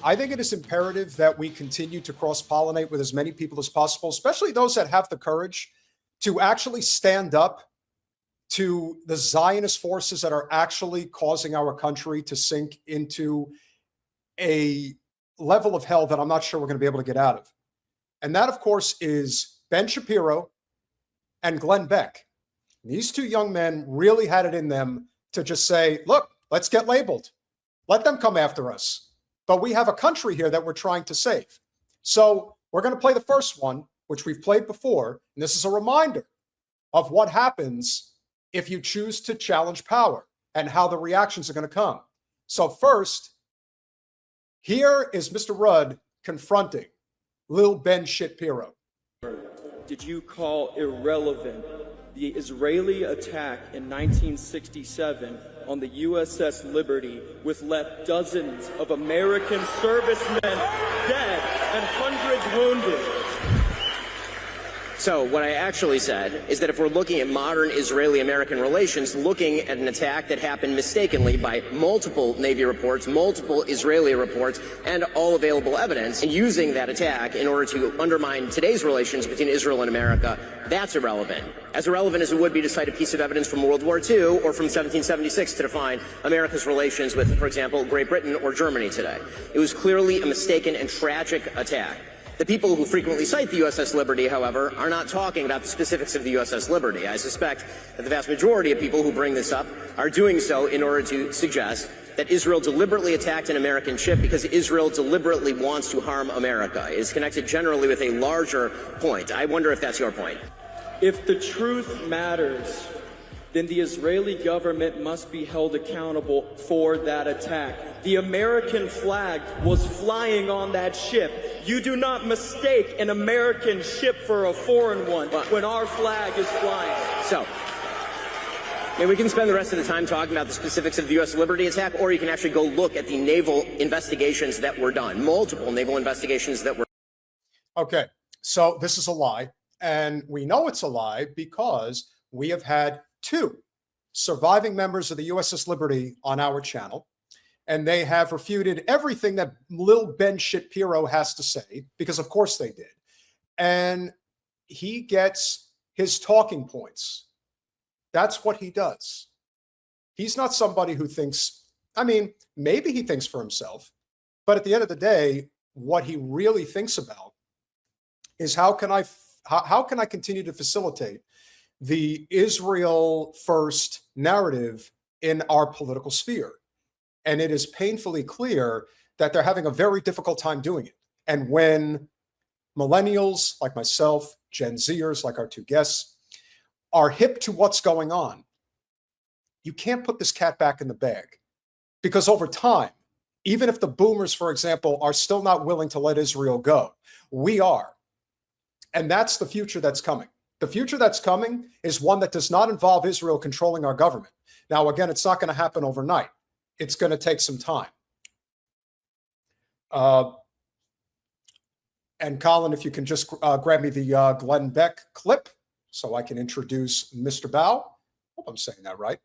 I think it is imperative that we continue to cross-pollinate with as many people as possible, especially those that have the courage to actually stand up to the Zionist forces that are actually causing our country to sink into a level of hell that I'm not sure we're going to be able to get out of. And that, of course, is Ben Shapiro and Glenn Beck. These two young men really had it in them to just say, look, let's get labeled. Let them come after us. But we have a country here that we're trying to save. So we're going to play the first one, which we've played before. And this is a reminder of what happens if you choose to challenge power and how the reactions are going to come. So first, here is Mr. Rudd confronting Lil Ben Shapiro. Did you call irrelevant the Israeli attack in 1967 on the USS Liberty, which left dozens of American servicemen dead and hundreds wounded? So what I actually said is that if we're looking at modern Israeli-American relations, looking at an attack that happened mistakenly by multiple Navy reports, multiple Israeli reports, and all available evidence, and using that attack in order to undermine today's relations between Israel and America, that's irrelevant. As irrelevant as it would be to cite a piece of evidence from World War II or from 1776 to define America's relations with, for example, Great Britain or Germany today. It was clearly a mistaken and tragic attack. The people who frequently cite the USS Liberty, however, are not talking about the specifics of the USS Liberty. I suspect that the vast majority of people who bring this up are doing so in order to suggest that Israel deliberately attacked an American ship because Israel deliberately wants to harm America. It is connected generally with a larger point. I wonder if that's your point. If the truth matters, then the Israeli government must be held accountable for that attack. The American flag was flying on that ship. You do not mistake an American ship for a foreign one when our flag is flying. So, we can spend the rest of the time talking about the specifics of the U.S. Liberty attack, or you can actually go look at the naval investigations that were done, multiple naval investigations that were. Okay, so this is a lie, and we know it's a lie because we have had two surviving members of the USS Liberty on our channel, and they have refuted everything that Lil Ben Shapiro has to say, because of course they did. And he gets his talking points. That's what he does. He's not somebody who thinks, I mean, maybe he thinks for himself, but at the end of the day, what he really thinks about is how can I continue to facilitate the Israel first narrative in our political sphere. And it is painfully clear that they're having a very difficult time doing it. And when millennials like myself, Gen Zers like our two guests, are hip to what's going on, you can't put this cat back in the bag. Because over time, even if the boomers, for example, are still not willing to let Israel go, we are. And that's the future that's coming. The future that's coming is one that does not involve Israel controlling our government. Now, again, it's not going to happen overnight. It's going to take some time. And Colin, if you can just grab me the Glenn Beck clip so I can introduce Mr. Baugh. Hope I'm saying that right.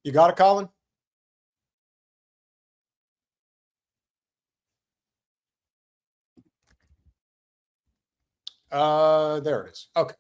You got it, Colin? There it is. Okay.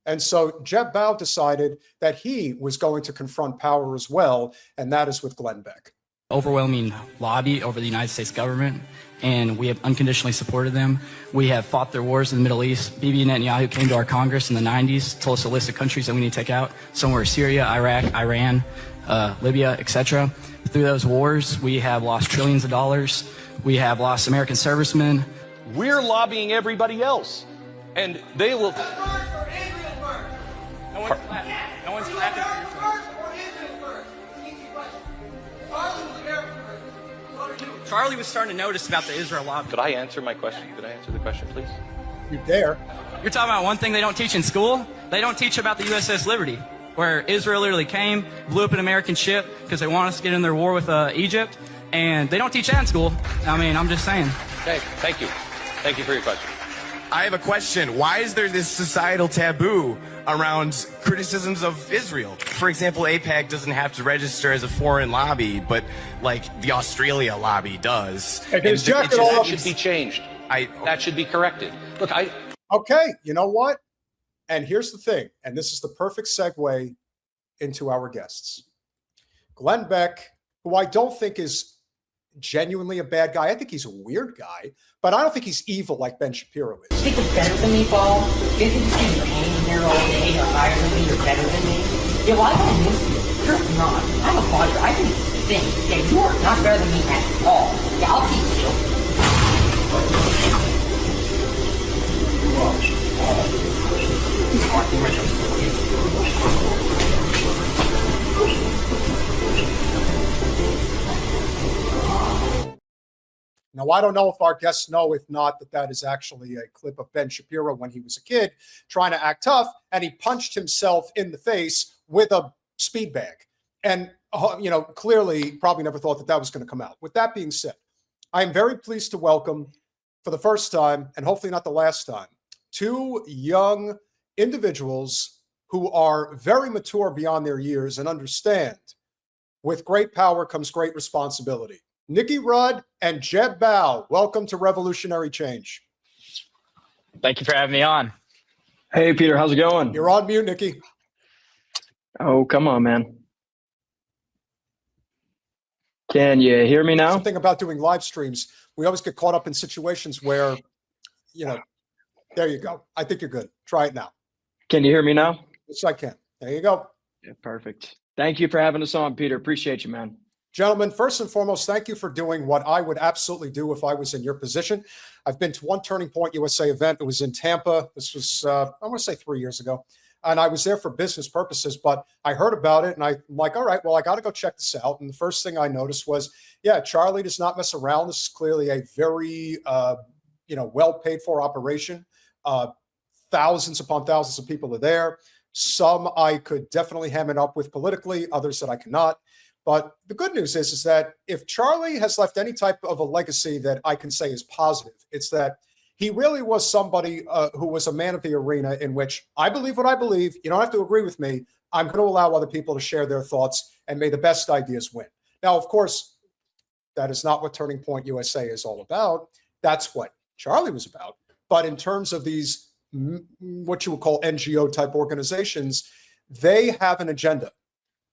And so Jeb Baugh decided that he was going to confront power as well, and that is with Glenn Beck. Overwhelming lobby over the United States government, and we have unconditionally supported them. We have fought their wars in the Middle East. Bibi Netanyahu came to our Congress in the 90s, told us a list of countries that we need to take out. Some were Syria, Iraq, Iran, Libya, etc. Through those wars, we have lost trillions of dollars. We have lost American servicemen. We're lobbying everybody else, and they will. No one's clapping. No one's clapping. Charlie was starting to notice about the Israel lobby. Could I answer my question? Could I answer the question, please? You dare. You're talking about one thing they don't teach in school? They don't teach about the USS Liberty. where Israel literally came, blew up an American ship because they want us to get in their war with Egypt, and they don't teach that in school. I mean, I'm just saying. Okay, thank you. Thank you for your question. I have a question. Why is there this societal taboo around criticisms of Israel? For example, AIPAC doesn't have to register as a foreign lobby, but like the Australia lobby does. And his jacket That should be changed. That should be corrected. Look, Okay, you know what? And here's the thing, and this is the perfect segue into our guests. Glenn Beck, who I don't think is genuinely a bad guy. I think he's a weird guy, but I don't think he's evil like Ben Shapiro is. You think you're better than me, Paul? You think you're saying you're hanging there all day, you're higher than me, you're better than me? Yeah, well, I don't miss you. You're not. I'm a fighter. I can think. Yeah, you are not better than me at all. Yeah, I'll teach you. Now, I don't know if our guests know, if not, that is actually a clip of Ben Shapiro when he was a kid trying to act tough, and he punched himself in the face with a speed bag. And, clearly probably never thought that was going to come out. With that being said, I am very pleased to welcome, for the first time, and hopefully not the last time, two young individuals who are very mature beyond their years and understand with great power comes great responsibility. Nicky and Jeb Baugh, welcome to Revolutionary Change. Thank you for having me on. Hey, Peter, how's it going? You're on mute, Nicky. Oh, come on, man. Can you hear me now? Something about doing live streams. We always get caught up in situations where, there you go. I think you're good. Try it now. Can you hear me now? Yes, I can. There you go. Yeah, perfect. Thank you for having us on, Peter. Appreciate you, man. Gentlemen, first and foremost, thank you for doing what I would absolutely do if I was in your position. I've been to one Turning Point USA event. It was in Tampa. This was, I want to say 3 years ago. And I was there for business purposes, but I heard about it and I'm like, all right, well, I got to go check this out. And the first thing I noticed was, yeah, Charlie does not mess around. This is clearly a very, well paid for operation. Thousands upon thousands of people are there. Some I could definitely ham it up with politically, others that I cannot. But the good news is that if Charlie has left any type of a legacy that I can say is positive, it's that he really was somebody who was a man of the arena, in which I believe what I believe. You don't have to agree with me. I'm going to allow other people to share their thoughts, and may the best ideas win. Now, of course, that is not what Turning Point USA is all about. That's what Charlie was about. But in terms of these, what you would call NGO type organizations, they have an agenda.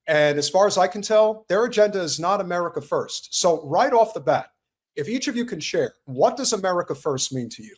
And as far as I can tell, their agenda is not America first. So right off the bat, if each of you can share, what does America first mean to you?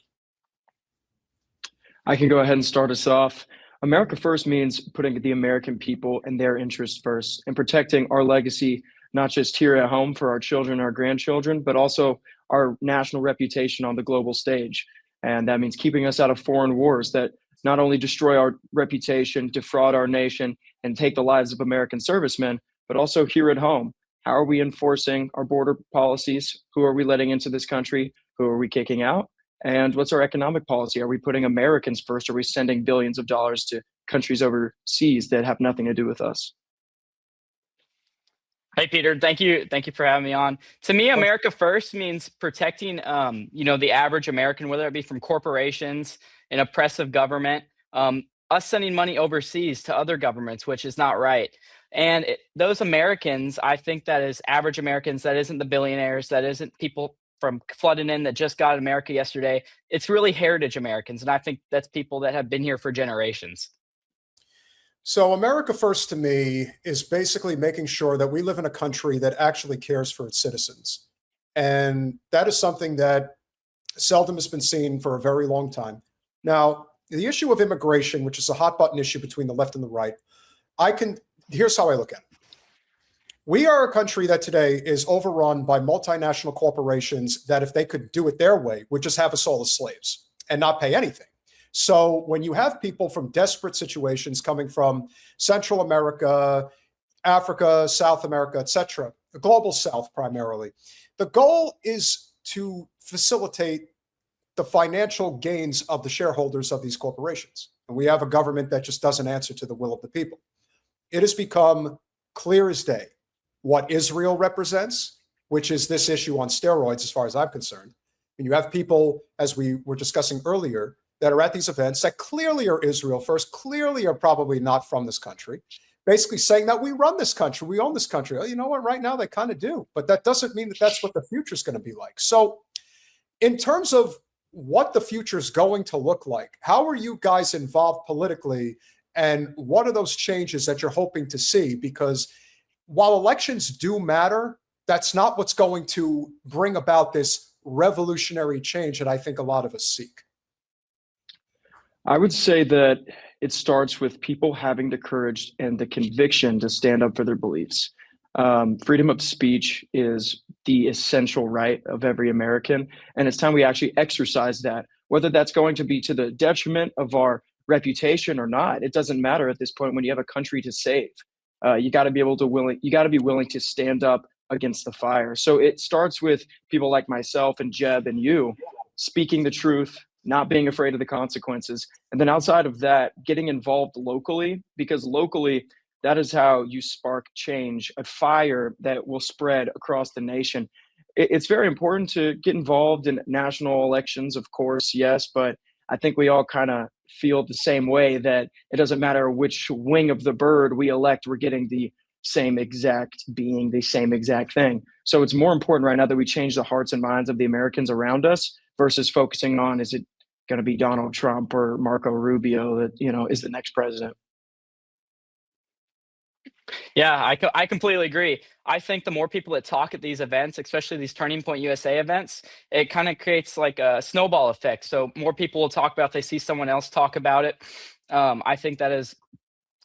I can go ahead and start us off. America first means putting the American people and their interests first and protecting our legacy, not just here at home for our children, our grandchildren, but also our national reputation on the global stage. And that means keeping us out of foreign wars that not only destroy our reputation, defraud our nation, and take the lives of American servicemen, but also here at home. How are we enforcing our border policies? Who are we letting into this country? Who are we kicking out? And what's our economic policy? Are we putting Americans first? Are we sending billions of dollars to countries overseas that have nothing to do with us? Hey, Peter, thank you for having me on. To me, America first means protecting, the average American, whether it be from corporations, an oppressive government, us sending money overseas to other governments, which is not right. And those Americans, I think that is average Americans, that isn't the billionaires, that isn't people from flooding in that just got America yesterday. It's really heritage Americans. And I think that's people that have been here for generations. So America first to me is basically making sure that we live in a country that actually cares for its citizens. And that is something that seldom has been seen for a very long time. Now, the issue of immigration, which is a hot button issue between the left and the right, here's how I look at it. We are a country that today is overrun by multinational corporations that, if they could do it their way, would just have us all as slaves and not pay anything. So when you have people from desperate situations coming from Central America, Africa, South America, etc., the global South primarily, the goal is to facilitate the financial gains of the shareholders of these corporations. And we have a government that just doesn't answer to the will of the people. it has become clear as day what Israel represents, which is this issue on steroids, as far as I'm concerned. And you have people, as we were discussing earlier, that are at these events that clearly are Israel first, clearly are probably not from this country, basically saying that we run this country, we own this country. Oh, you know what? Right now, they kind of do. But that doesn't mean that that's what the future is going to be like. So in terms of what the future is going to look like, how are you guys involved politically? And what are those changes that you're hoping to see? Because while elections do matter, that's not what's going to bring about this revolutionary change that I think a lot of us seek. I would say that it starts with people having the courage and the conviction to stand up for their beliefs. Freedom of speech is the essential right of every American, and it's time we actually exercise that. Whether that's going to be to the detriment of our reputation or not, it doesn't matter at this point when you have a country to save. You got to be willing to stand up against the fire. So it starts with people like myself and Jeb and you speaking the truth, not being afraid of the consequences. And then outside of that, getting involved locally, because locally, that is how you spark change, a fire that will spread across the nation. It's very important to get involved in national elections, of course, yes, but I think we all kind of feel the same way that it doesn't matter which wing of the bird we elect, we're getting the same exact being, the same exact thing. So it's more important right now that we change the hearts and minds of the Americans around us versus focusing on, is it going to be Donald Trump or Marco Rubio that, is the next president? Yeah, I completely agree. I think the more people that talk at these events, especially these Turning Point USA events, it kind of creates like a snowball effect. So more people will talk about, they see someone else talk about it. I think that is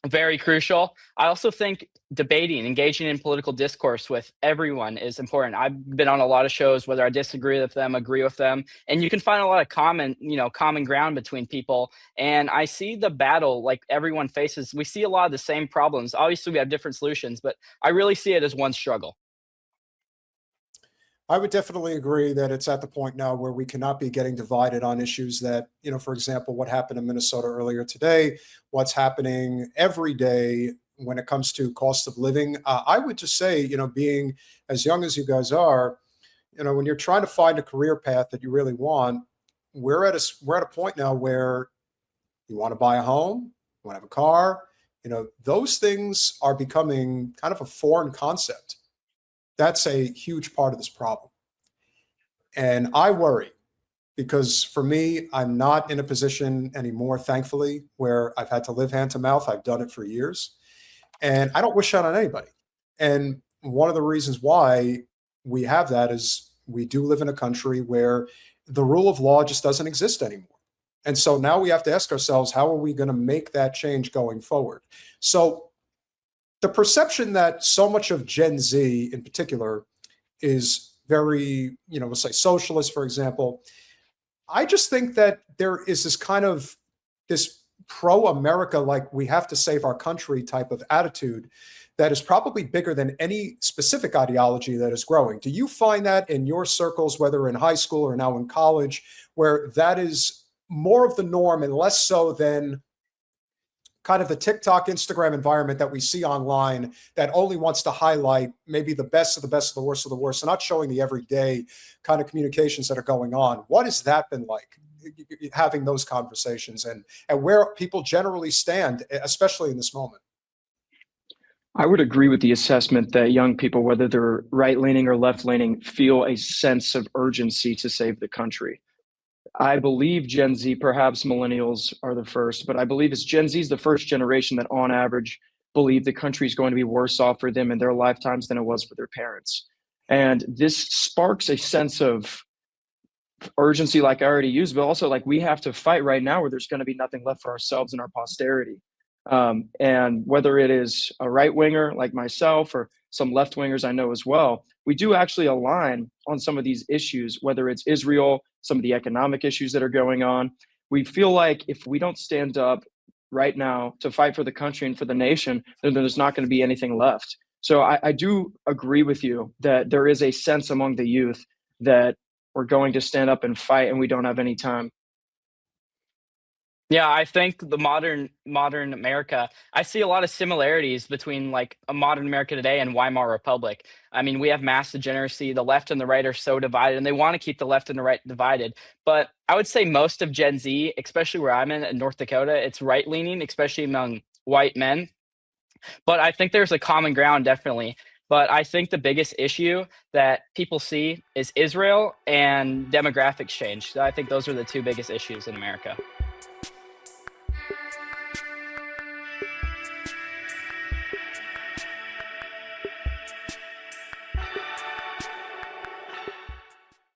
very crucial. I also think debating, engaging in political discourse with everyone is important. I've been on a lot of shows, whether I disagree with them, agree with them, and you can find a lot of common ground between people. And I see the battle like everyone faces. We see a lot of the same problems. Obviously, we have different solutions, but I really see it as one struggle. I would definitely agree that it's at the point now where we cannot be getting divided on issues that, for example, what happened in Minnesota earlier today, what's happening every day when it comes to cost of living. I would just say, being as young as you guys are, when you're trying to find a career path that you really want, we're at a point now where you want to buy a home, you want to have a car, those things are becoming kind of a foreign concept. That's a huge part of this problem. And I worry because for me, I'm not in a position anymore, thankfully, where I've had to live hand to mouth. I've done it for years. And I don't wish that on anybody. And one of the reasons why we have that is we do live in a country where the rule of law just doesn't exist anymore. And so now we have to ask ourselves, how are we going to make that change going forward? So the perception that so much of Gen Z in particular is very, we'll say socialist, for example. I just think that there is this kind of this pro-America, like we have to save our country type of attitude that is probably bigger than any specific ideology that is growing. Do you find that in your circles, whether in high school or now in college, where that is more of the norm and less so than kind of the TikTok, Instagram environment that we see online that only wants to highlight maybe the best of the best of the worst of the worst and not showing the everyday kind of communications that are going on? What has that been like, having those conversations and where people generally stand, especially in this moment? I would agree with the assessment that young people, whether they're right-leaning or left-leaning, feel a sense of urgency to save the country. I believe Gen Z, perhaps millennials are the first, but I believe it's Gen Z is the first generation that on average believe the country is going to be worse off for them in their lifetimes than it was for their parents. And this sparks a sense of urgency, like I already used, but also like we have to fight right now where there's going to be nothing left for ourselves and our posterity. And whether it is a right winger like myself or some left wingers I know as well, we do actually align on some of these issues, whether it's Israel, some of the economic issues that are going on. We feel like if we don't stand up right now to fight for the country and for the nation, then there's not going to be anything left. So I do agree with you that there is a sense among the youth that we're going to stand up and fight and we don't have any time. Yeah, I think the modern America, I see a lot of similarities between like a modern America today and Weimar Republic. I mean, we have mass degeneracy. The left and the right are so divided, and they want to keep the left and the right divided. But I would say most of Gen Z, especially where I'm in North Dakota, it's right leaning, especially among white men. But I think there's a common ground, definitely. But I think the biggest issue that people see is Israel and demographics change. I think those are the two biggest issues in America.